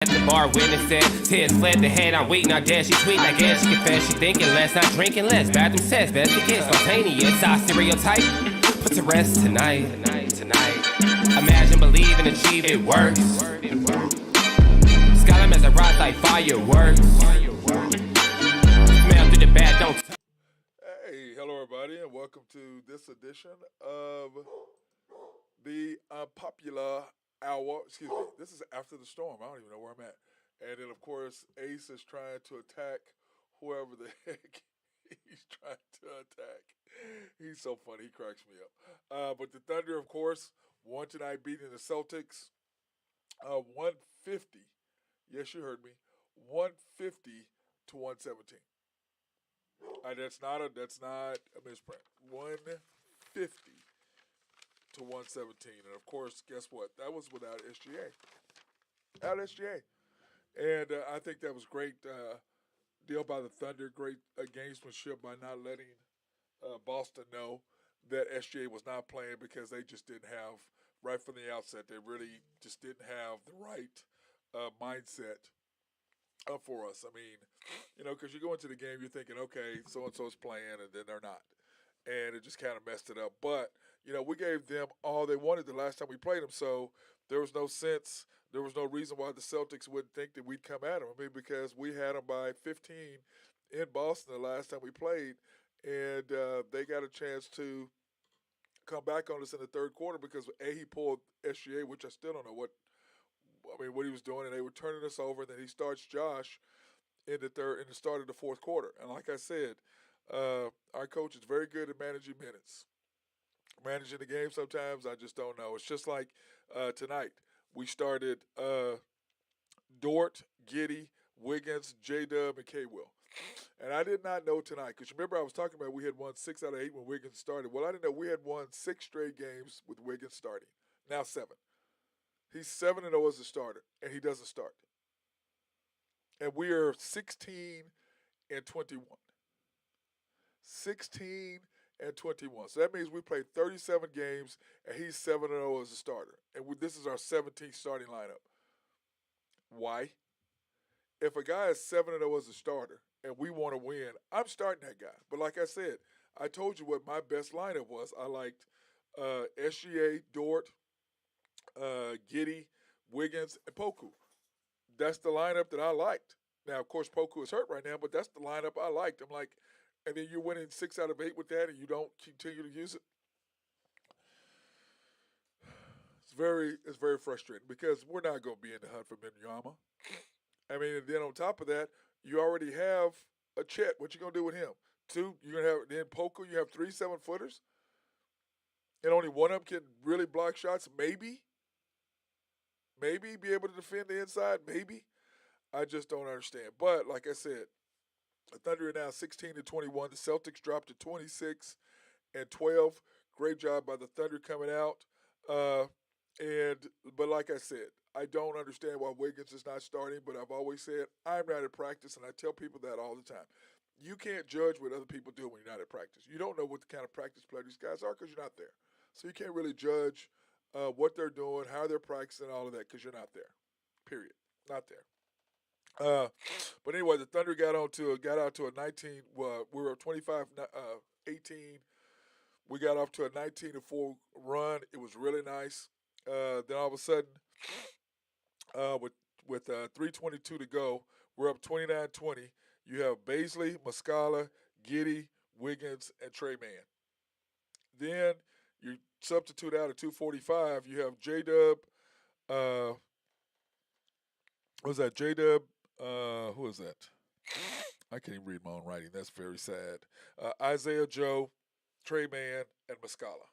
At the bar, witnessing tears fled the head. I'm waiting, I guess she tweet. I guess she confess she thinking less, not drinking less. Bathroom sex, best to get spontaneous. I stereotype, put to rest tonight. Imagine, believe, and achieve. It works. Skyline as a rise like fireworks. Smell through the bad, don't. Hey, hello everybody, and welcome to this edition of the Unpopular Hour. Excuse me. This is after the storm. I don't even know where I'm at. And then, of course, Ace is trying to attack whoever the heck he's trying to attack. He's so funny. He cracks me up. But the Thunder, of course, won tonight, beating the Celtics 150. Yes, you heard me. 150 to 117. That's not a misprint. 150 to 117. And of course, guess what? That was without SGA. Out SGA. And I think that was great deal by the Thunder. Great gamesmanship by not letting Boston know that SGA was not playing because they just didn't have, right from the outset, they really just didn't have the right mindset for us. I mean, because you go into the game, you're thinking, okay, so-and-so's playing, and then they're not. And it just kind of messed it up. But, we gave them all they wanted the last time we played them, so there was no sense, there was no reason why the Celtics wouldn't think that we'd come at them. I mean, because we had them by 15 in Boston the last time we played, and they got a chance to come back on us in the third quarter because, he pulled SGA, which I still don't know what he was doing, and they were turning us over, and then he starts Josh in the start of the fourth quarter. And like I said, our coach is very good at managing minutes. Managing the game sometimes, I just don't know. It's just like tonight. We started Dort, Giddey, Wiggins, J-Dub, and K-Will. And I did not know tonight, because remember I was talking about we had won 6 out of 8 when Wiggins started. Well, I didn't know we had won 6 straight games with Wiggins starting. Now 7. He's 7-0 as a starter, and he doesn't start. And we are 16 and 21. 16 and 21. So that means we played 37 games, and he's 7-0 as a starter. And this is our 17th starting lineup. Why? If a guy is 7-0 as a starter, and we want to win, I'm starting that guy. But like I said, I told you what my best lineup was. I liked SGA, Dort, Giddey, Wiggins, and Poku. That's the lineup that I liked. Now, of course, Poku is hurt right now, but that's the lineup I liked. I'm like, and then you're winning 6 out of 8 with that, and you don't continue to use it. It's very frustrating because we're not going to be in the hunt for Minyama. I mean, and then on top of that, you already have a Chet. What you going to do with him? 2, you're going to have, then Poku, you have 3 7-footers, and only one of them can really block shots, maybe be able to defend the inside, maybe. I just don't understand. But like I said, the Thunder are now 16 to 21. The Celtics dropped to 26 and 12. Great job by the Thunder coming out. But like I said, I don't understand why Wiggins is not starting. But I've always said I'm not at practice, and I tell people that all the time. You can't judge what other people do when you're not at practice. You don't know what the kind of practice player these guys are because you're not there. So you can't really judge what they're doing, how they're practicing, all of that, because you're not there. Period. Not there. But anyway, the Thunder got out to a 19. We were 25-18. We got off to a 19-4 run. It was really nice. Then all of a sudden, with 3:22 to go, we're up 29-20. You have Baisley, Muscala, Giddey, Wiggins, and Trey Mann. Then you substitute out at 2:45. You have J-Dub. What was that? J-Dub. Who is that? I can't even read my own writing. That's very sad. Isaiah Joe, Trey Mann, and Muscala.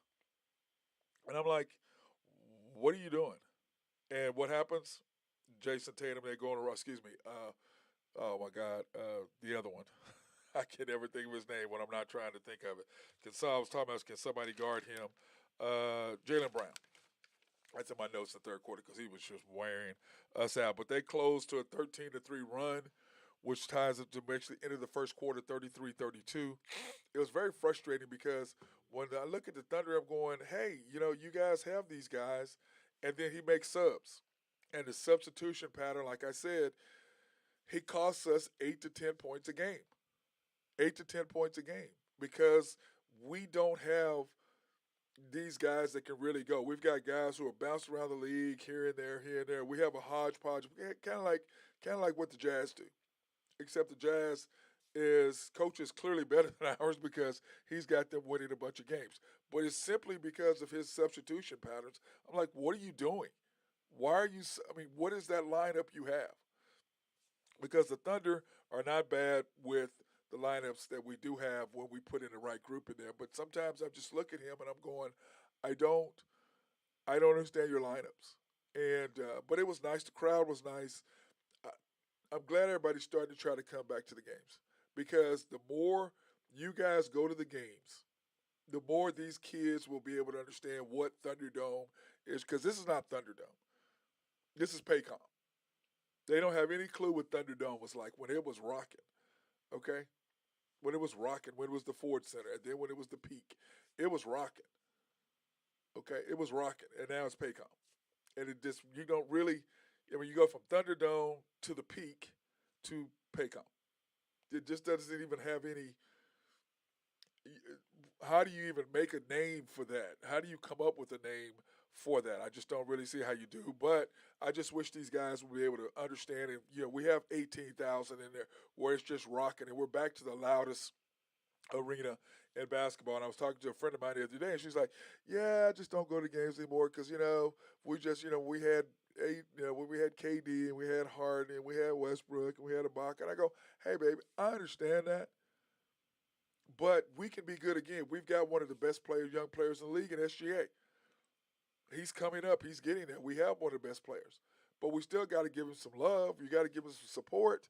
And I'm like, what are you doing? And what happens? Jason Tatum, they're going to, excuse me. Oh my God, the other one. I can't ever think of his name when I'm not trying to think of it. I was talking about, can somebody guard him? Jaylen Brown. That's in my notes in the third quarter because he was just wearing us out. But they closed to a 13-3 run, which ties up to actually end of the first quarter 33-32. It was very frustrating because when I look at the Thunder, I'm going, hey, you guys have these guys, and then he makes subs. And the substitution pattern, like I said, he costs us 8 to 10 points a game. 8 to 10 points a game because we don't have these guys that can really go. We've got guys who are bouncing around the league here and there, here and there. We have a hodgepodge, kind of like what the Jazz do, except the Jazz is coach is clearly better than ours because he's got them winning a bunch of games. But it's simply because of his substitution patterns. I'm like, what are you doing? Why are you? I mean, what is that lineup you have? Because the Thunder are not bad with the lineups that we do have when we put in the right group in there. But sometimes I just look at him and I'm going, I don't, I don't understand your lineups. And but it was nice. The crowd was nice. I, I'm glad everybody's starting to try to come back to the games because the more you guys go to the games, the more these kids will be able to understand what Thunderdome is. Because this is not Thunderdome. This is Paycom. They don't have any clue what Thunderdome was like when it was rocking. Okay, when it was rocking, when it was the Ford Center, and then when it was the Peak, it was rocking. Okay, it was rocking, and now it's Paycom, and it just you don't really. I mean, you go from Thunderdome to the Peak to Paycom. It just doesn't even have any. How do you even make a name for that? How do you come up with a name for that? I just don't really see how you do. But I just wish these guys would be able to understand. And we have 18,000 in there where it's just rocking, and we're back to the loudest arena in basketball. And I was talking to a friend of mine the other day, and she's like, "Yeah, I just don't go to games anymore because we just we had when we had KD and we had Harden and we had Westbrook and we had Ibaka." And I go, "Hey, baby, I understand that." But we can be good again. We've got one of the best players, young players in the league in SGA. He's coming up. He's getting there. We have one of the best players. But we still got to give him some love. You got to give him some support.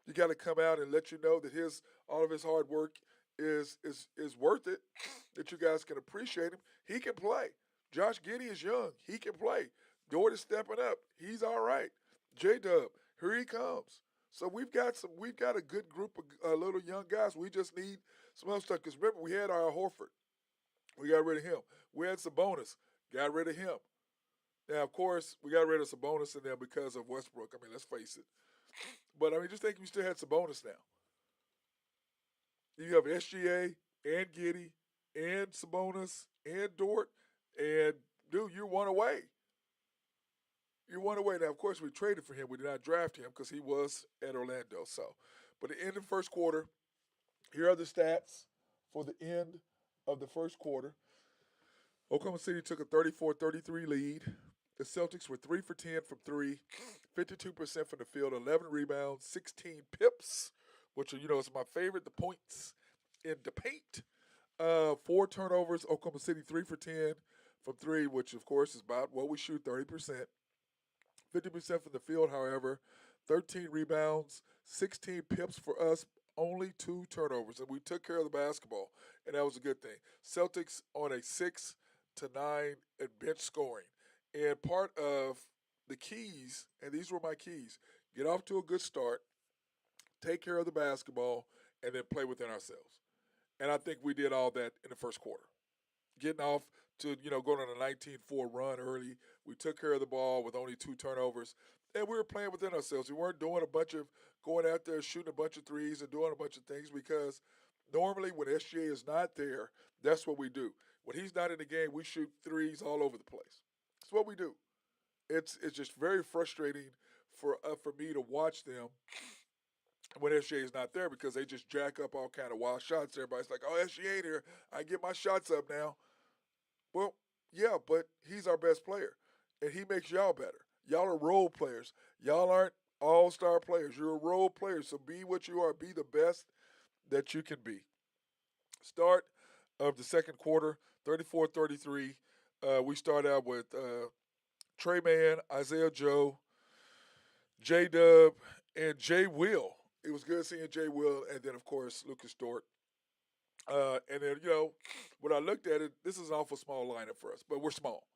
You got to come out and let you know that all of his hard work is worth it, that you guys can appreciate him. He can play. Josh Giddey is young. He can play. Dort is stepping up. He's all right. J-Dub, here he comes. So we've got a good group of little young guys. We just need some other stuff. Because remember, we had our Horford. We got rid of him. We had Sabonis. Got rid of him. Now, of course, we got rid of Sabonis in there because of Westbrook. I mean, let's face it. But, I mean, just think we still had Sabonis now. You have SGA and Giddey and Sabonis and Dort. And, dude, you're one away. You're one away. Now, of course, we traded for him. We did not draft him because he was at Orlando. So, but at the end of the first quarter, here are the stats for the end of the first quarter. Oklahoma City took a 34-33 lead. The Celtics were 3 for 10 from three, 52% from the field, 11 rebounds, 16 pips, which is my favorite. The points in the paint. 4 turnovers. Oklahoma City 3 for 10 from three, which of course is about what we shoot, 30%. 50% from the field, however, 13 rebounds, 16 pips for us, only 2 turnovers, and we took care of the basketball, and that was a good thing. Celtics on a 6-9 at bench scoring, and part of the keys, and these were my keys, get off to a good start, take care of the basketball, and then play within ourselves. And I think we did all that in the first quarter. Getting off to, going on a 19-4 run early. We took care of the ball with only 2 turnovers. And we were playing within ourselves. We weren't doing a bunch of going out there shooting a bunch of threes and doing a bunch of things because normally when SGA is not there, that's what we do. When he's not in the game, we shoot threes all over the place. That's what we do. It's just very frustrating for me to watch them when SGA is not there because they just jack up all kind of wild shots. Everybody's like, "Oh, SGA ain't here. I get my shots up now." Well, yeah, but he's our best player, and he makes y'all better. Y'all are role players. Y'all aren't all-star players. You're a role player, so be what you are. Be the best that you can be. Start of the second quarter, 34-33. We start out with Trey Mann, Isaiah Joe, J-Dub, and Jay Will. It was good seeing Jay Will, and then, of course, Lucas Dort. And then, when I looked at it, this is an awful small lineup for us, but we're small.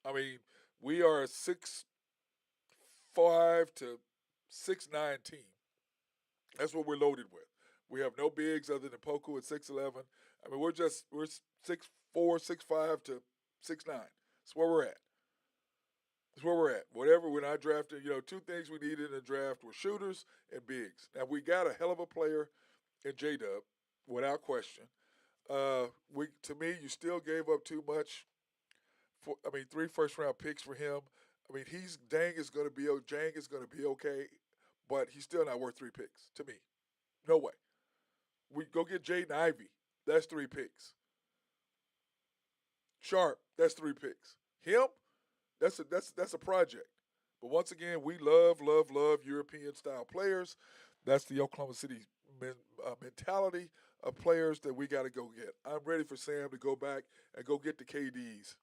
I mean, we are a 6'5" to 6'9" team. That's what we're loaded with. We have no bigs other than Poku at 6'11". I mean, we're 6'4", 6'5" to 6'9". That's where we're at. That's where we're at. Whatever, we're not drafting. Two things we needed in the draft were shooters and bigs. Now, we got a hell of a player in J Dub, without question. To me, you still gave up too much. Three first round picks for him. Jang is going to be okay, but he's still not worth 3 picks to me. No way. We go get Jaden Ivey. That's 3 picks. Sharp. That's 3 picks. Him. That's a project. But once again, we love European style players. That's the Oklahoma City mentality of players that we got to go get. I'm ready for Sam to go back and go get the KDs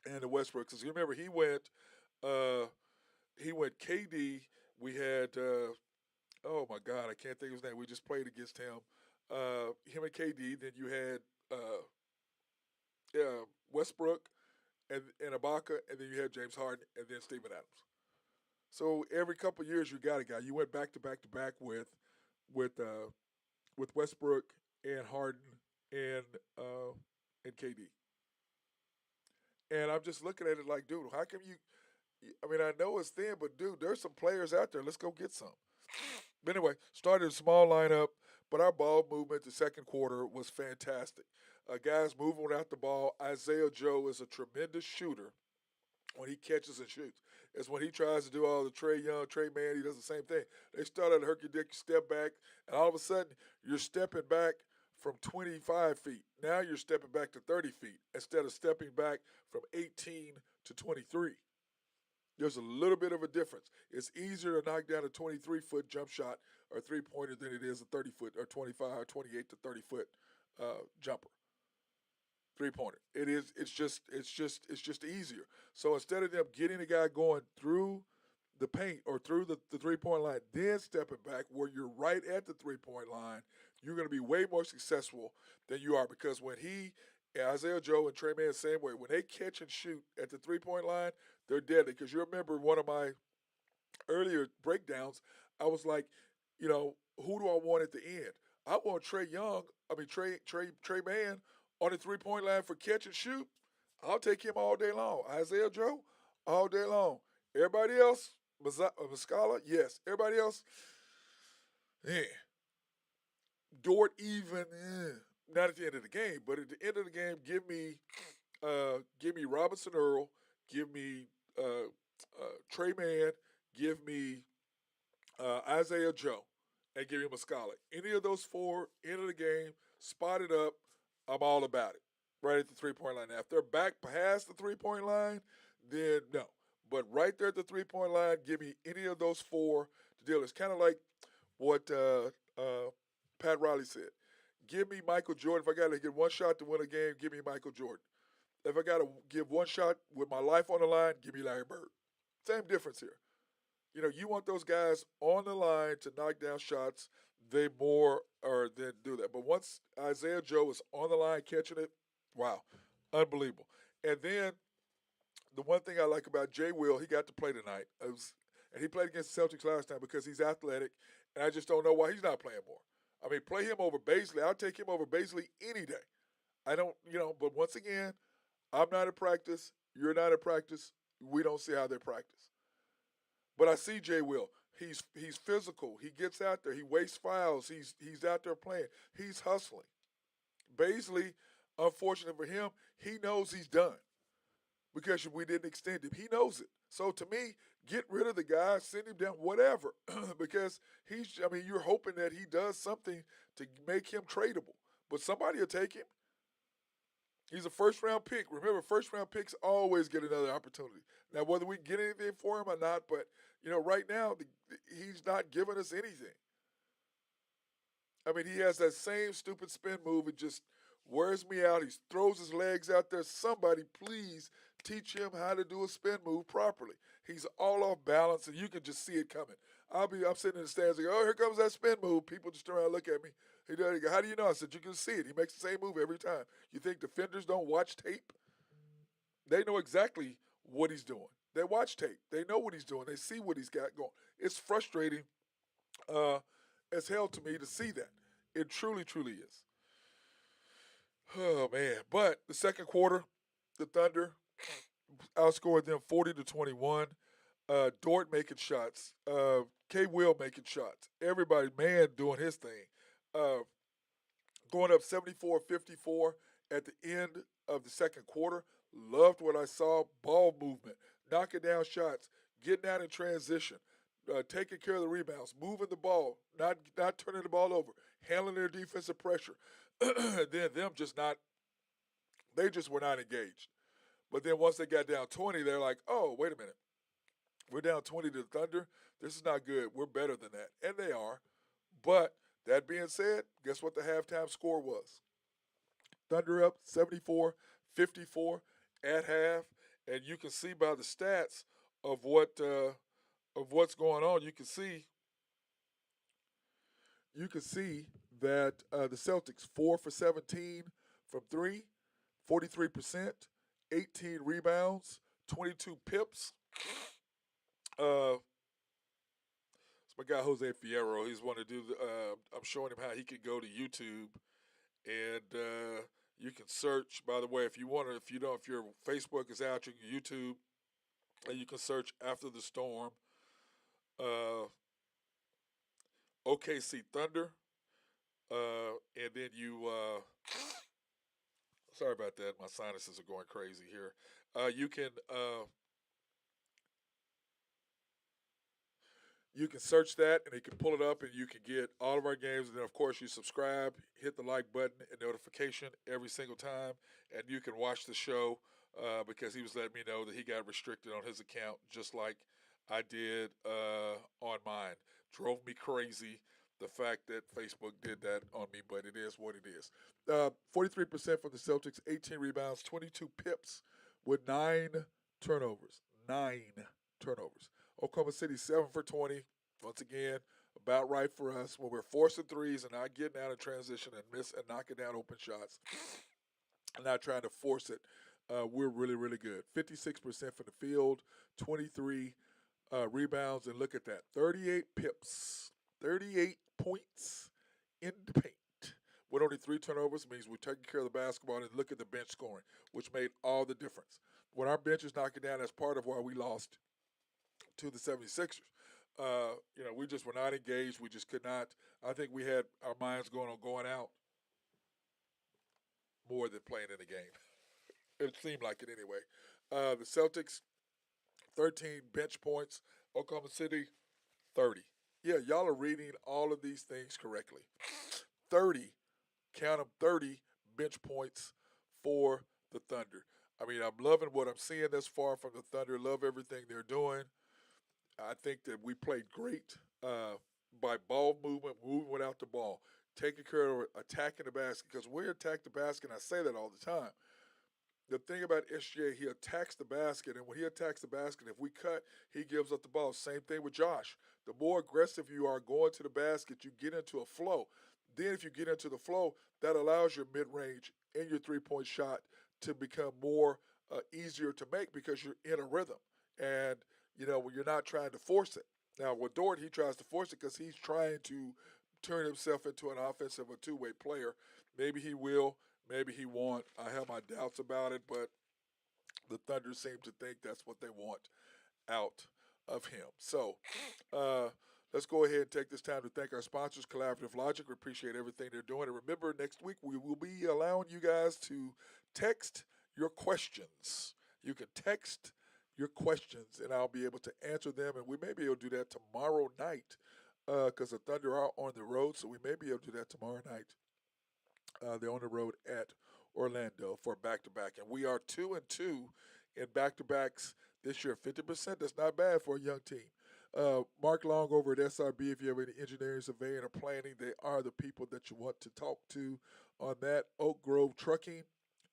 and the Westbrooks. Because you remember he went KD. We had oh my God, I can't think of his name. We just played against him. Him and KD. Then you had Westbrook and Ibaka, and then you had James Harden, and then Steven Adams. So every couple of years you got a guy. You went back to back to back with Westbrook and Harden and KD. And I'm just looking at it like, dude, how come you? I know it's thin, but dude, there's some players out there. Let's go get some. But anyway, started a small lineup, but our ball movement the second quarter was fantastic. Guys moving without the ball. Isaiah Joe is a tremendous shooter when he catches and shoots. It's when he tries to do all the Trey Young, Trey Man, he does the same thing. They start at a herky-dicky step back, and all of a sudden you're stepping back from 25 feet. Now you're stepping back to 30 feet instead of stepping back from 18 to 23. There's a little bit of a difference. It's easier to knock down a 23-foot jump shot or three-pointer than it is a 30-foot or 25 or 28 to 30-foot jumper. Three-pointer. It is. It's just easier. So instead of them getting the guy going through the paint or through the three-point line, then stepping back where you're right at the three-point line, you're going to be way more successful than you are because when Isaiah Joe and Trey Man same way, when they catch and shoot at the three-point line, they're deadly. Because you remember one of my earlier breakdowns, I was like, who do I want at the end? I want Trey Man on the three-point line for catch and shoot. I'll take him all day long. Isaiah Joe, all day long. Everybody else, Muscala, yes. Everybody else, Dort even, not at the end of the game, but at the end of the game, give me Robinson Earl, give me Trey Man, give me Isaiah Joe, and give me Muscala. Any of those four, end of the game, spot it up, I'm all about it. Right at the three-point line. Now, if they're back past the three-point line, then no. But right there at the three-point line, give me any of those four to deal. It's kind of like what Pat Riley said. Give me Michael Jordan. If I got to get one shot to win a game, give me Michael Jordan. If I got to give one shot with my life on the line, give me Larry Bird. Same difference here. You want those guys on the line to knock down shots. They more or than do that. But once Isaiah Joe is on the line catching it, wow, unbelievable. And then the one thing I like about Jay Will, he got to play tonight. And he played against the Celtics last time because he's athletic, and I just don't know why he's not playing more. Play him over Baisley. I'll take him over Baisley any day. I don't, but once again, I'm not at practice. You're not at practice. We don't see how they practice. But I see Jay Will. He's physical. He gets out there. He wastes fouls. He's out there playing. He's hustling. Baisley, unfortunate for him, he knows he's done because we didn't extend him. He knows it. So to me, get rid of the guy, send him down, whatever, because you're hoping that he does something to make him tradable. But somebody will take him. He's a first-round pick. Remember, first-round picks always get another opportunity. Now, whether we get anything for him or not, but, right now, he's not giving us anything. He has that same stupid spin move. It just wears me out. He throws his legs out there. Somebody, please teach him how to do a spin move properly. He's all off balance, and you can just see it coming. I'm sitting in the stands like, oh, here comes that spin move. People just turn around and look at me. He does. He go, how do you know? I said, you can see it. He makes the same move every time. You think defenders don't watch tape? They know exactly what he's doing. They watch tape. They know what he's doing. They see what he's got going. It's frustrating as hell to me to see that. It truly, truly is. Oh, man. But the second quarter, the Thunder, outscored them 40-21. Dort making shots. K. Will making shots. Everybody, man, doing his thing. Uh, Going up 74-54 at the end of the second quarter. Loved what I saw. Ball movement, knocking down shots, getting out in transition, taking care of the rebounds, moving the ball, not turning the ball over, handling their defensive pressure. Then them just not, they just were not engaged. But then once they got down 20, they're like, oh, wait a minute. We're down 20 to the Thunder. This is not good. We're better than that. And they are. But that being said, guess what the halftime score was? Thunder up 74-54 at half. And you can see by the stats of what's going on. You can see that the Celtics 4 for 17 from three, 43%, 18 rebounds, 22 pips. It's my guy Jose Fierro. He's want to do. I'm showing him how he can go to YouTube, and you can search. By the way, if you want to, if your Facebook is out, you can YouTube, and you can search After the Storm, OKC Thunder, and then you. Sorry about that. My sinuses are going crazy here. You can search that and you can pull it up and you can get all of our games. And then, of course, you subscribe, hit the like button and notification every single time. And you can watch the show because he was letting me know that he got restricted on his account just like I did on mine. Drove me crazy the fact that Facebook did that on me, but it is what it is. 43% from the Celtics, 18 rebounds, 22 pips with 9 turnovers. 9 turnovers. Oklahoma City 7 for 20. Once again, about right for us when we're forcing threes and not getting out of transition and knocking down open shots and not trying to force it. We're really, really good. 56% from the field, 23 rebounds, and look at that. 38 pips, 38 points in the paint. With only 3 turnovers means we're taking care of the basketball, and look at the bench scoring, which made all the difference. When our bench is knocking down, that's part of why we lost to the 76ers. We just were not engaged. We just could not. I think we had our minds going on going out more than playing in the game. It seemed like it anyway. The Celtics, 13 bench points. Oklahoma City, 30. Yeah, y'all are reading all of these things correctly. 30, count them, 30 bench points for the Thunder. I mean, I'm loving what I'm seeing thus far from the Thunder. Love everything they're doing. I think that we played great by ball movement, moving without the ball, taking care of attacking the basket. Because we attack the basket, and I say that all the time. The thing about SGA, he attacks the basket, and when he attacks the basket, if we cut, he gives up the ball. Same thing with Josh. The more aggressive you are going to the basket, you get into a flow. Then if you get into the flow, that allows your mid-range and your three-point shot to become more easier to make because you're in a rhythm. And when you're not trying to force it. Now, with Dort, he tries to force it because he's trying to turn himself into an offensive or two-way player. Maybe he will, maybe he won't. I have my doubts about it, but the Thunder seem to think that's what they want out of him. So, let's go ahead and take this time to thank our sponsors, Collaborative Logic. We appreciate everything they're doing. And remember, next week we will be allowing you guys to text your questions. You can text your questions, and I'll be able to answer them. And we may be able to do that tomorrow night because the Thunder are on the road, so we may be able to do that tomorrow night. They're on the road at Orlando for back-to-back. And we are 2-2 in back-to-backs this year. 50%, that's not bad for a young team. Mark Long over at SRB, if you have any engineering, surveying, or planning, they are the people that you want to talk to on that. Oak Grove Trucking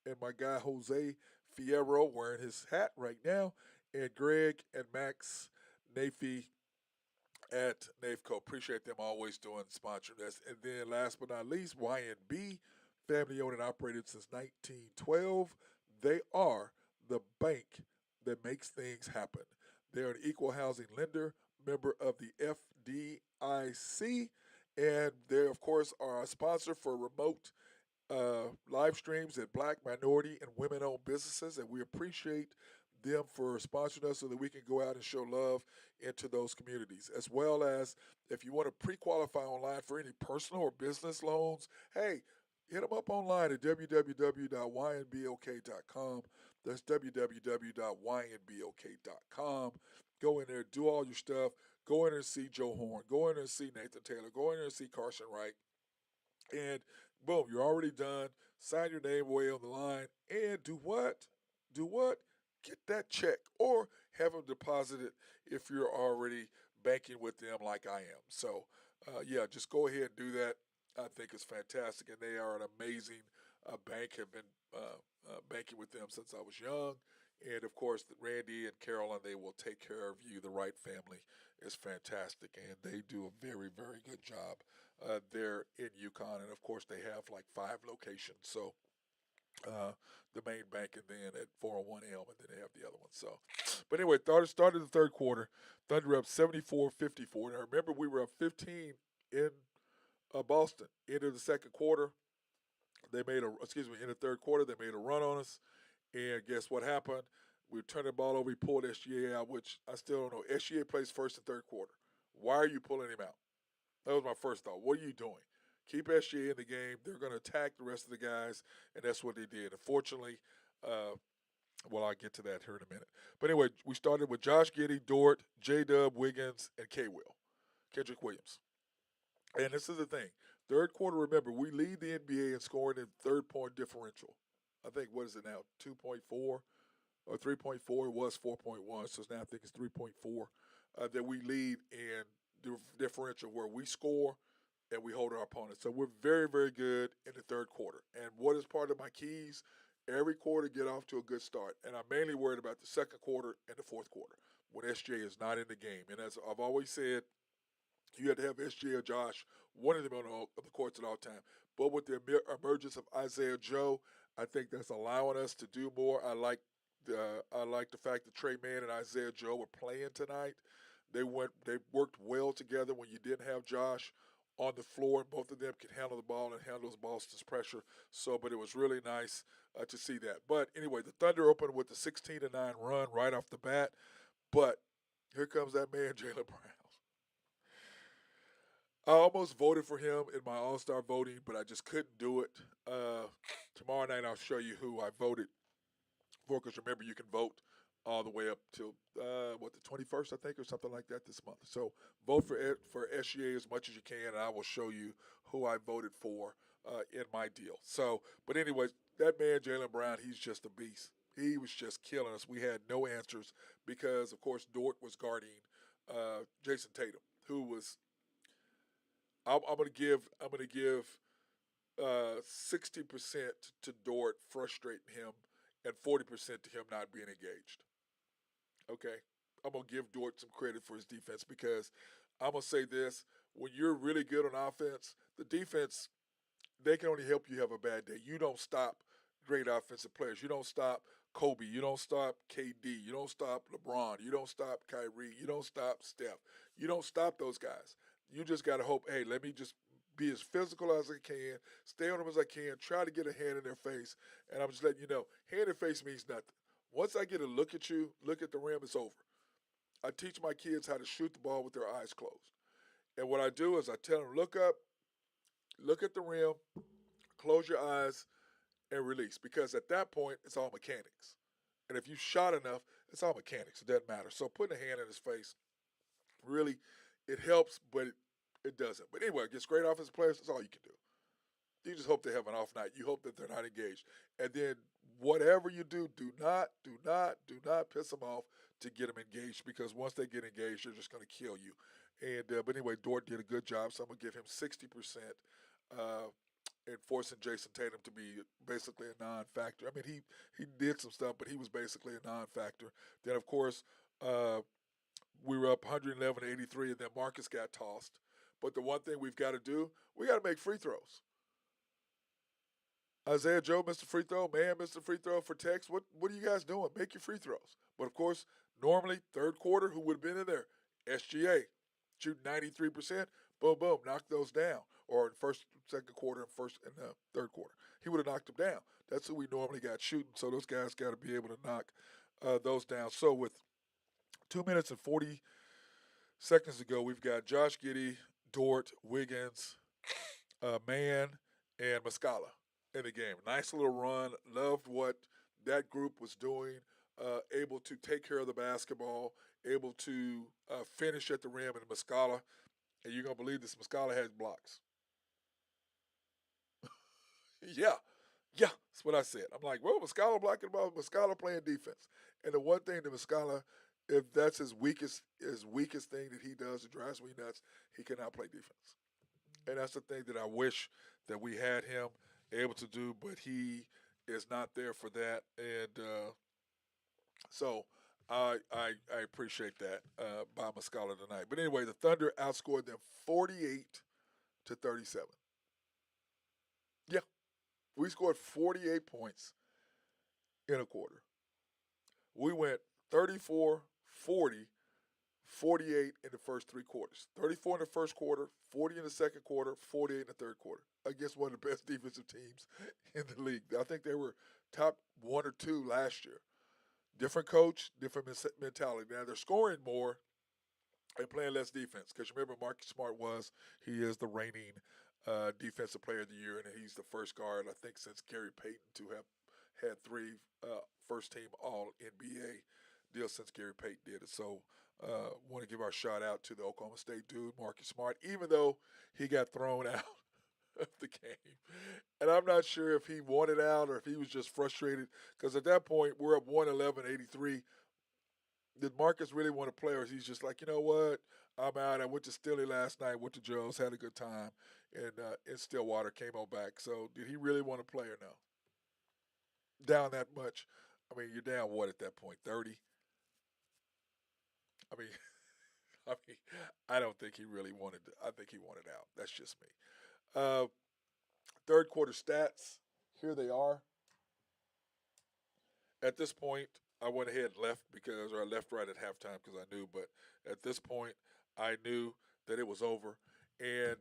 and my guy Jose Fierro wearing his hat right now, and Greg and Max Nafee at NAFCO. Appreciate them always doing sponsoring us. And then last but not least, YNB, family owned and operated since 1912. They are the bank that makes things happen. They're an equal housing lender, member of the FDIC, and they, of course, are a sponsor for remote live streams at Black, minority, and women-owned businesses, and we appreciate them for sponsoring us so that we can go out and show love into those communities. As well as if you want to pre-qualify online for any personal or business loans, hey, hit them up online at www.ynbok.com. That's www.ynbok.com. Go in there, do all your stuff. Go in there and see Joe Horn. Go in there and see Nathan Taylor. Go in there and see Carson Wright. And boom, you're already done. Sign your name away on the line. And do what? Do what? Get that check or have them deposited if you're already banking with them like I am. So, yeah, just go ahead and do that. I think it's fantastic. And they are an amazing bank. Have been banking with them since I was young. And of course, Randy and Carolyn, they will take care of you. The Wright family is fantastic, and they do a very, very good job there in Yukon. And of course, they have like 5 locations. So the main bank, and then at 401 Elm, and then they have the other one. So, but anyway, started the third quarter. Thunder up 74-54. Now remember, we were up 15 in Boston. End of the second quarter, in the third quarter, they made a run on us. And guess what happened? We turned the ball over. We pulled SGA out, which I still don't know. SGA plays first and third quarter. Why are you pulling him out? That was my first thought. What are you doing? Keep SGA in the game. They're going to attack the rest of the guys, and that's what they did. Unfortunately, I'll get to that here in a minute. But anyway, we started with Josh Giddey, Dort, J-Dub, Wiggins, and Kendrick Williams. And this is the thing. Third quarter, remember, we lead the NBA in scoring in third-point differential. I think, what is it now, 2.4 or 3.4? It was 4.1, so now I think it's 3.4 that we lead in the differential where we score and we hold our opponents. So we're very, very good in the third quarter. And what is part of my keys? Every quarter get off to a good start. And I'm mainly worried about the second quarter and the fourth quarter when SJ is not in the game. And as I've always said, you had to have SJ or Josh, one of them on the courts at all time. But with the emergence of Isaiah Joe, I think that's allowing us to do more. I like the fact that Trey Mann and Isaiah Joe were playing tonight. They worked well together when you didn't have Josh on the floor. Both of them could handle the ball and handle Boston's pressure. But it was really nice to see that. But anyway, the Thunder opened with the 16-9 run right off the bat. But here comes that man, Jaylen Brown. I almost voted for him in my All-Star voting, but I just couldn't do it. Tomorrow night I'll show you who I voted for, because remember, you can vote all the way up till, the 21st, I think, or something like that this month. So vote for SGA as much as you can, and I will show you who I voted for in my deal. So, but anyways, that man, Jaylen Brown, he's just a beast. He was just killing us. We had no answers because, of course, Dort was guarding Jason Tatum, who was – I'm gonna give 60% to Dort frustrating him and 40% to him not being engaged. Okay, I'm gonna give Dort some credit for his defense, because I'm gonna say this: when you're really good on offense, the defense, they can only help you have a bad day. You don't stop great offensive players. You don't stop Kobe. You don't stop KD. You don't stop LeBron. You don't stop Kyrie. You don't stop Steph. You don't stop those guys. You just got to hope, hey, let me just be as physical as I can, stay on them as I can, try to get a hand in their face. And I'm just letting you know, hand in face means nothing. Once I get a look at you, look at the rim, it's over. I teach my kids how to shoot the ball with their eyes closed. And what I do is I tell them, look up, look at the rim, close your eyes, and release. Because at that point, it's all mechanics. And if you shot enough, it's all mechanics. It doesn't matter. So putting a hand in his face, really, it helps, but it doesn't. But anyway, against great offensive players, that's all you can do. You just hope they have an off night. You hope that they're not engaged. And then whatever you do, do not piss them off to get them engaged, because once they get engaged, they're just going to kill you. And but anyway, Dort did a good job, so I'm going to give him 60% in forcing Jason Tatum to be basically a non-factor. I mean, he did some stuff, but he was basically a non-factor. Then, of course, we were up 111-83, and then Marcus got tossed. But the one thing we've got to do, we got to make free throws. Isaiah Joe missed a free throw. Man missed a free throw for Tex. What are you guys doing? Make your free throws. But, of course, normally third quarter, who would have been in there? SGA. Shooting 93%. Boom, boom, knock those down. Or in second quarter, and third quarter. He would have knocked them down. That's who we normally got shooting. So those guys got to be able to knock those down. So with 2 minutes and 40 seconds to go, we've got Josh Giddey, Dort, Wiggins, Mann, and Muscala in the game. Nice little run. Loved what that group was doing. Able to take care of the basketball, able to finish at the rim. And Muscala, and you're gonna believe this, Muscala has blocks. Yeah, yeah, that's what I said. I'm like, well, Muscala blocking the ball, Muscala playing defense. And the one thing that Muscala, if that's his weakest thing that he does, it drives me nuts. He cannot play defense. And that's the thing that I wish that we had him able to do, but he is not there for that. And so I appreciate that by Muscala tonight. But anyway, the Thunder outscored them 48-37. Yeah, we scored 48 points in a quarter. We went 34, 40, 48 in the first three quarters. 34 in the first quarter, 40 in the second quarter, 48 in the third quarter against one of the best defensive teams in the league. I think they were top one or two last year. Different coach, different mentality. Now they're scoring more and playing less defense because remember Marcus Smart he is the reigning defensive player of the year, and he's the first guard I think since Gary Payton to have had three first team All NBA deals since Gary Payton did it. So want to give our shout out to the Oklahoma State dude Marcus Smart, even though he got thrown out of the game. And I'm not sure if he wanted out or if he was just frustrated because at that point we're up 111-83. Did Marcus really want to play, or is he just like, you know what? I'm out. I went to Stilly last night, went to Joe's, had a good time, and in Stillwater came on back. So did he really want to play or no? Down that much. I mean, you're down what at that point? 30? I mean, I mean, I don't think he really wanted to. I think he wanted out. That's just me. Uh, third quarter stats. Here they are. At this point, I went ahead and left or I left right at halftime because I knew. But at this point, I knew that it was over. And,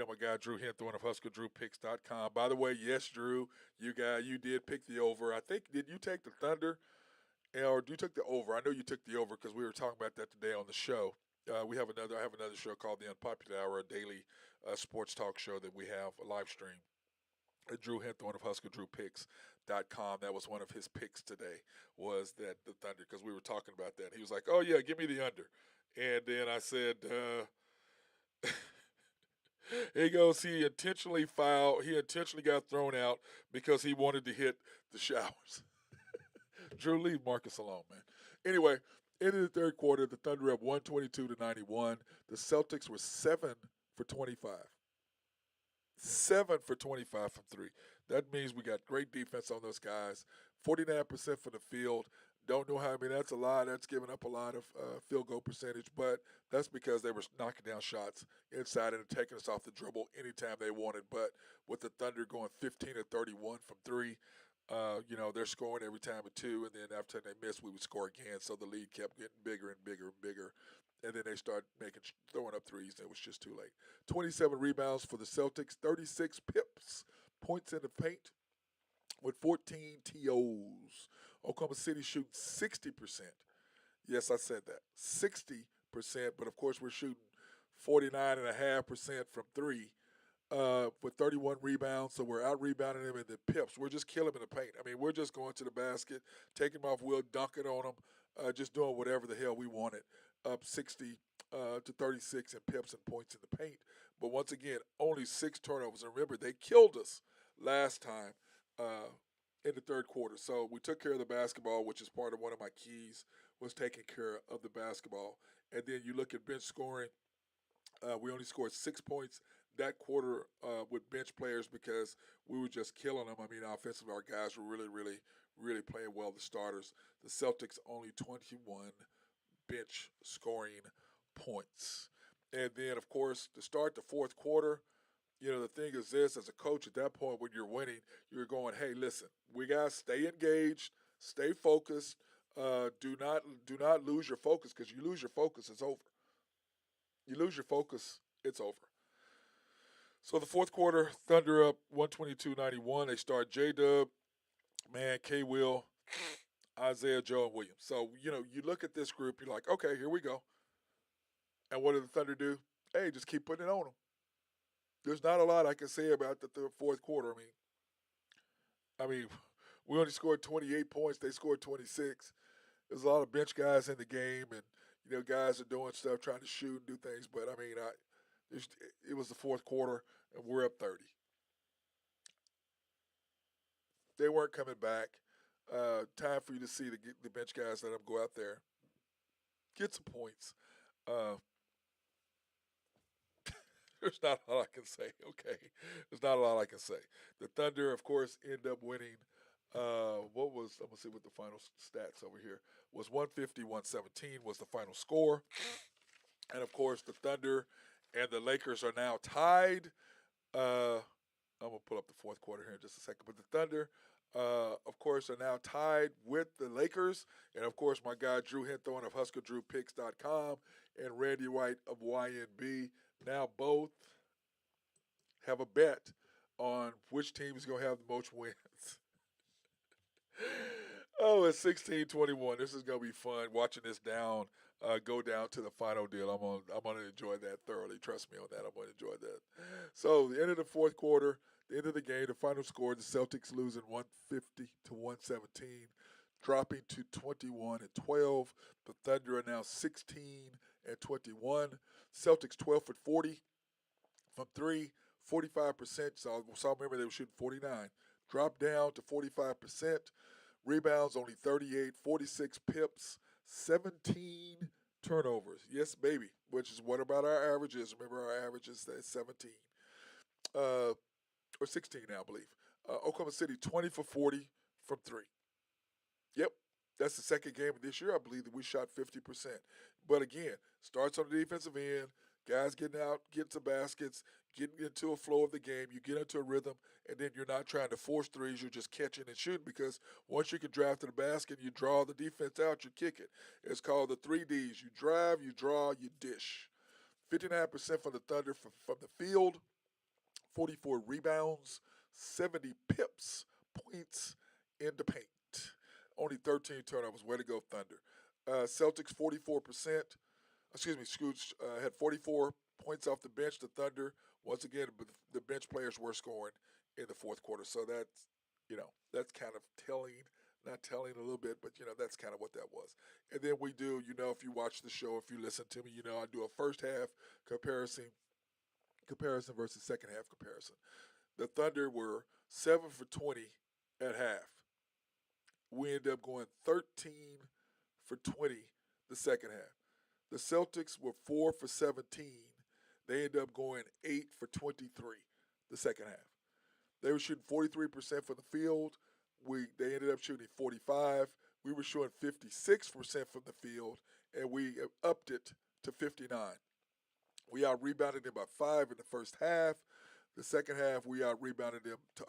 my guy Drew Hinthorn of HuskerDrewPicks.com. By the way, yes, Drew, you did pick the over. I think, did you take the Thunder or you took the over? I know you took the over because we were talking about that today on the show. I have another show called The Unpopular Hour, a daily sports talk show that we have, a live stream. Drew Hinthorn of HuskerDrewPicks.com. That was one of his picks today, was that the Thunder, because we were talking about that. He was like, oh, yeah, give me the under. And then I said, he goes, he intentionally got thrown out because he wanted to hit the showers. Drew, leave Marcus alone, man. Anyway, into the third quarter, the Thunder up 122-91. The Celtics were 7 for 25. 7 for 25 from three. That means we got great defense on those guys. 49% from the field. Don't know how. I mean, that's a lot. That's giving up a lot of field goal percentage, but that's because they were knocking down shots inside and taking us off the dribble anytime they wanted. But with the Thunder going 15 of 31 from three, they're scoring every time at two, and then after they missed, we would score again. So the lead kept getting bigger and bigger and bigger. And then they started throwing up threes. It was just too late. 27 rebounds for the Celtics, 36 points in the paint with 14 TOs. Oklahoma City shooting 60%. Yes, I said that. 60%, but of course we're shooting 49.5% from three with 31 rebounds, so we're out-rebounding them in the pips. We're just killing them in the paint. I mean, we're just going to the basket, taking them off wheel, dunking on them, just doing whatever the hell we wanted. Up 60 to 36 in pips and points in the paint. But once again, only 6 turnovers. And remember, they killed us last time in the third quarter. So we took care of the basketball, which is part of one of my keys, was taking care of the basketball. And then you look at bench scoring. We only scored 6 points that quarter with bench players because we were just killing them. I mean, offensively, our guys were really, really, really playing well, the starters. The Celtics only 21 bench scoring points. And then, of course, to start the fourth quarter, the thing is this, as a coach at that point when you're winning, you're going, hey, listen, we got to stay engaged, stay focused. Do not lose your focus, because you lose your focus, it's over. You lose your focus, it's over. So the fourth quarter, Thunder up 122-91. They start J-Dub, man, K-Will, Isaiah, Joe, and Williams. So, you look at this group, you're like, okay, here we go. And what did the Thunder do? Hey, just keep putting it on them. There's not a lot I can say about the fourth quarter. I mean, we only scored 28 points. They scored 26. There's a lot of bench guys in the game, and guys are doing stuff, trying to shoot and do things. But it was the fourth quarter, and we're up 30. They weren't coming back. Time for you to see the bench guys let them go out there, get some points. Uh, there's not a lot I can say. Okay, there's not a lot I can say. The Thunder, of course, end up winning. What was I'm gonna see what the final stats over here was 150-117 was the final score, and of course the Thunder and the Lakers are now tied. I'm gonna pull up the fourth quarter here in just a second, but the Thunder, of course, are now tied with the Lakers, and of course my guy Drew Hinthorn of HuskerDrewPicks.com and Randy White of YNB now both have a bet on which team is gonna have the most wins. Oh, it's 16-21. This is gonna be fun watching this go down to the final deal. I'm gonna enjoy that thoroughly. Trust me on that. I'm gonna enjoy that. So the end of the fourth quarter, the end of the game, the final score: the Celtics losing 150-117, dropping to 21-12. The Thunder are now 16-21. Celtics 12 for 40 from three, 45%. So remember they were shooting 49. Dropped down to 45%. Rebounds only 38, 46 pips, 17 turnovers. Yes, baby. Which is what about our averages? Remember our averages at 17. Or 16 now, I believe. Oklahoma City 20 for 40 from three. Yep. That's the second game of this year, I believe, that we shot 50%. But again, starts on the defensive end, guys getting out, getting to baskets, getting into a flow of the game, you get into a rhythm, and then you're not trying to force threes, you're just catching and shooting, because once you can drive to the basket, you draw the defense out, you kick it. It's called the 3Ds. You drive, you draw, you dish. 59% from the Thunder from the field, 44 rebounds, 70 pips, points in the paint. Only 13 turnovers. Way to go, Thunder. Celtics 44%. Scooch had 44 points off the bench. The Thunder, once again, the bench players were scoring in the fourth quarter. So that's kind of telling, not telling a little bit, but that's kind of what that was. And then we do, if you watch the show, if you listen to me, I do a first half comparison versus second half comparison. The Thunder were 7 for 20 at half. We ended up going 13 for 20 the second half. The Celtics were 4 for 17. They ended up going 8 for 23 the second half. They were shooting 43% from the field. They ended up shooting 45. We were shooting 56% from the field, and we upped it to 59. We out-rebounded them by 5 in the first half. The second half, we out-rebounded them to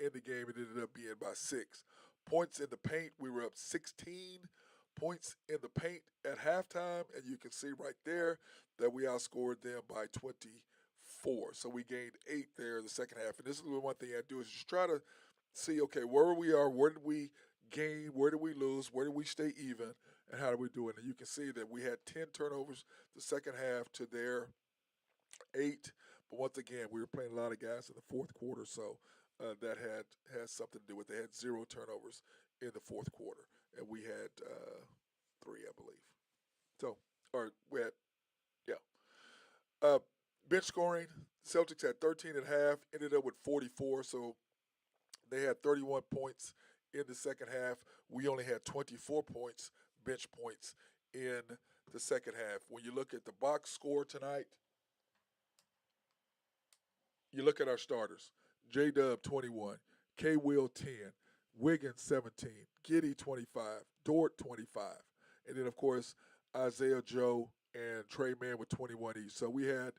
end the game. It ended up being by 6. Points in the paint, we were up 16 points in the paint at halftime, and you can see right there that we outscored them by 24. So we gained 8 there in the second half. And this is the one thing I do is just try to see, okay, where we are, where did we gain, where did we lose, where did we stay even, and how do we do it? And you can see that we had 10 turnovers the second half to their 8. But once again, we were playing a lot of guys in the fourth quarter, so that has something to do with it. They had 0 turnovers in the fourth quarter, and we had 3, I believe. So, or we had, yeah. Bench scoring, Celtics had 13 at half, ended up with 44, so they had 31 points in the second half. We only had 24 points, bench points, in the second half. When you look at the box score tonight, you look at our starters. J-Dub 21, K-Will 10, Wiggins 17, Giddey 25, Dort 25, and then of course Isaiah Joe and Trey Mann with 21 each. So we had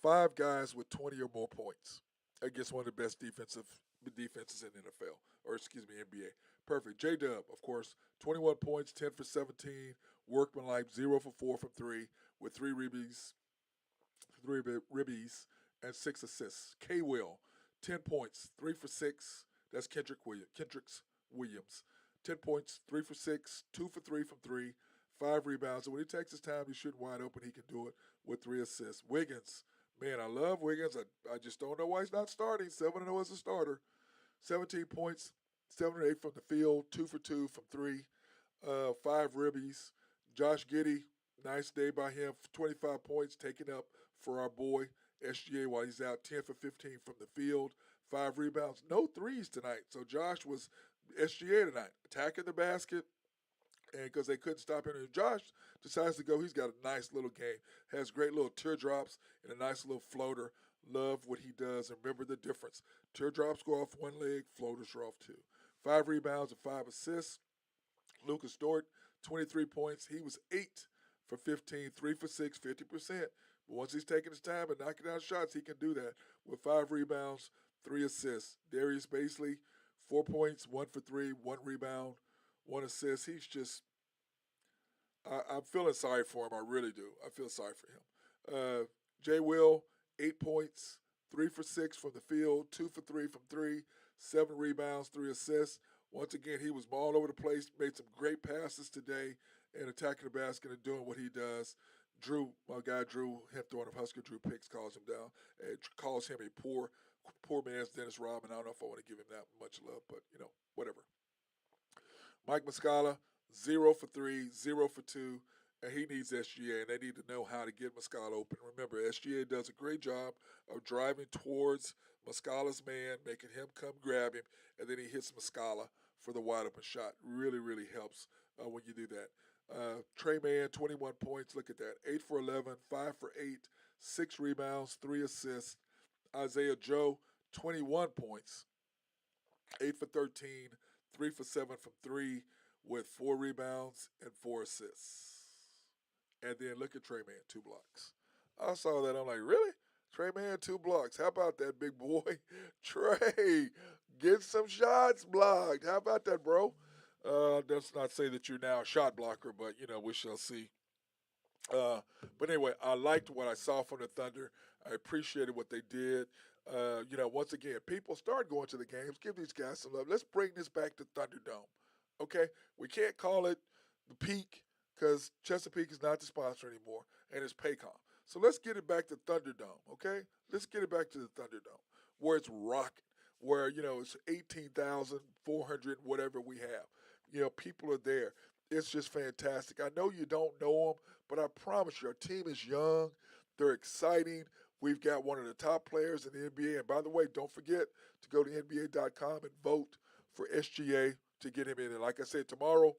5 guys with 20 or more points against one of the best defenses in the NFL, or excuse me, NBA. Perfect. J-Dub, of course, 21 points, 10 for 17, workmanlike, 0 for 4 from 3 with 3 ribbies, and 6 assists. K-Will, 10 points, 3 for 6. That's Kendricks Williams. 10 points, 3 for 6, 2 for 3 from 3, 5 rebounds. So when he takes his time, he's shooting wide open. He can do it with 3 assists. Wiggins, man, I love Wiggins. I just don't know why he's not starting. 7-0 as a starter. 17 points, 7 or 8 from the field, 2 for 2 from 3, 5 ribbies. Josh Giddey, nice day by him. 25 points taken up for our boy SGA while he's out. 10 for 15 from the field, 5 rebounds. No threes tonight. So Josh was SGA tonight, attacking the basket, and because they couldn't stop him. And Josh decides to go. He's got a nice little game. Has great little teardrops and a nice little floater. Love what he does. And remember the difference. Teardrops go off one leg, floaters are off 2. 5 rebounds and 5 assists. Lucas Dort, 23 points. He was 8 for 15, 3 for 6, 50%. But once he's taking his time and knocking down shots, he can do that with 5 rebounds, 3 assists. Darius Baisley, 4 points, 1 for 3, 1 rebound, 1 assist. He's just, I'm feeling sorry for him. I really do. I feel sorry for him. Jay Will, 8 points, 3 for 6 from the field, 2 for 3 from 3, 7 rebounds, 3 assists. Once again, he was all over the place, made some great passes today and attacking the basket and doing what he does. Drew, my guy Drew, Hempthorne of Husker Drew Picks calls him down. It calls him a poor man's Dennis Rodman. I don't know if I want to give him that much love, but, whatever. Mike Muscala, 0 for 3, 0 for 2, and he needs SGA, and they need to know how to get Muscala open. Remember, SGA does a great job of driving towards Muscala's man, making him come grab him, and then he hits Muscala for the wide open shot. Really, really helps when you do that. Trey Mann, 21 points. Look at that. 8 for 11, 5 for 8, 6 rebounds, 3 assists. Isaiah Joe, 21 points. 8 for 13, 3 for 7 from 3 with 4 rebounds and 4 assists. And then look at Trey Mann, 2 blocks. I saw that. I'm like, really? Trey Mann, 2 blocks. How about that, big boy? Trey, get some shots blocked. How about that, bro? Let's not say that you're now a shot blocker, but, we shall see. But anyway, I liked what I saw from the Thunder. I appreciated what they did. Once again, people start going to the games. Give these guys some love. Let's bring this back to Thunderdome. Okay? We can't call it the Peak because Chesapeake is not the sponsor anymore, and it's Paycom. So let's get it back to Thunderdome, okay? Let's get it back to the Thunderdome where it's rocking, where, it's 18,400, whatever we have. People are there. It's just fantastic. I know you don't know them, but I promise you, our team is young. They're exciting. We've got one of the top players in the NBA. And by the way, don't forget to go to NBA.com and vote for SGA to get him in. And like I said, tomorrow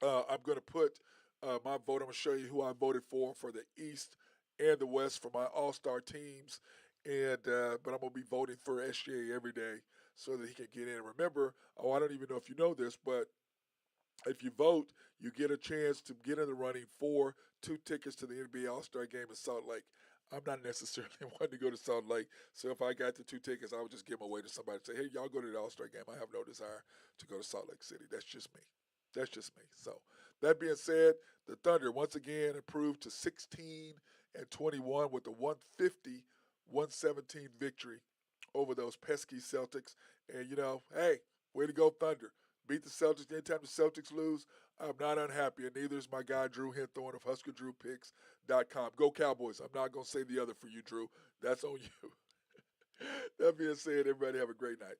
I'm going to put my vote. I'm going to show you who I voted for the East and the West for my all-star teams. And but I'm going to be voting for SGA every day so that he can get in. Remember, I don't even know if you know this, but if you vote, you get a chance to get in the running for 2 tickets to the NBA All-Star Game in Salt Lake. I'm not necessarily wanting to go to Salt Lake, so if I got the 2 tickets, I would just give them away to somebody and say, hey, y'all go to the All-Star Game. I have no desire to go to Salt Lake City. That's just me. So that being said, the Thunder once again improved to 16-21 with a 150-117 victory over those pesky Celtics. And, hey, way to go, Thunder. Beat the Celtics. Anytime the Celtics lose, I'm not unhappy, and neither is my guy, Drew Hempthorne of HuskerDrewPicks.com. Go Cowboys. I'm not going to say the other for you, Drew. That's on you. That being said, everybody have a great night.